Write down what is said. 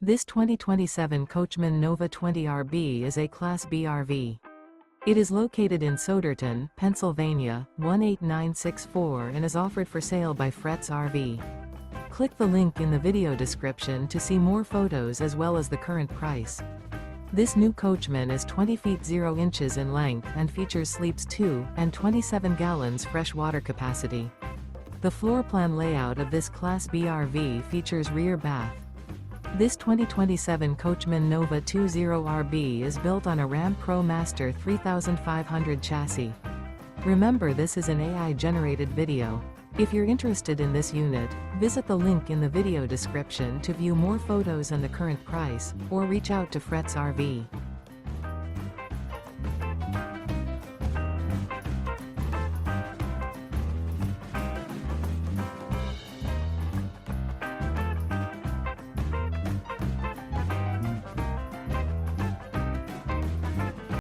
This 2027 Coachmen Nova 20RB is a Class B RV. It is located in Souderton, Pennsylvania, 18964 and is offered for sale by Fretz RV. Click the link in the video description to see more photos as well as the current price. This new Coachmen is 20 feet 0 inches in length and features sleeps 2 and 27 gallons fresh water capacity. The floor plan layout of this Class B RV features rear bath. This 2027 Coachmen Nova 20RB is built on a Ram Pro Master 3500 chassis. Remember, this is an AI-generated video. If you're interested in this unit, visit the link in the video description to view more photos and the current price, or reach out to Fretz RV.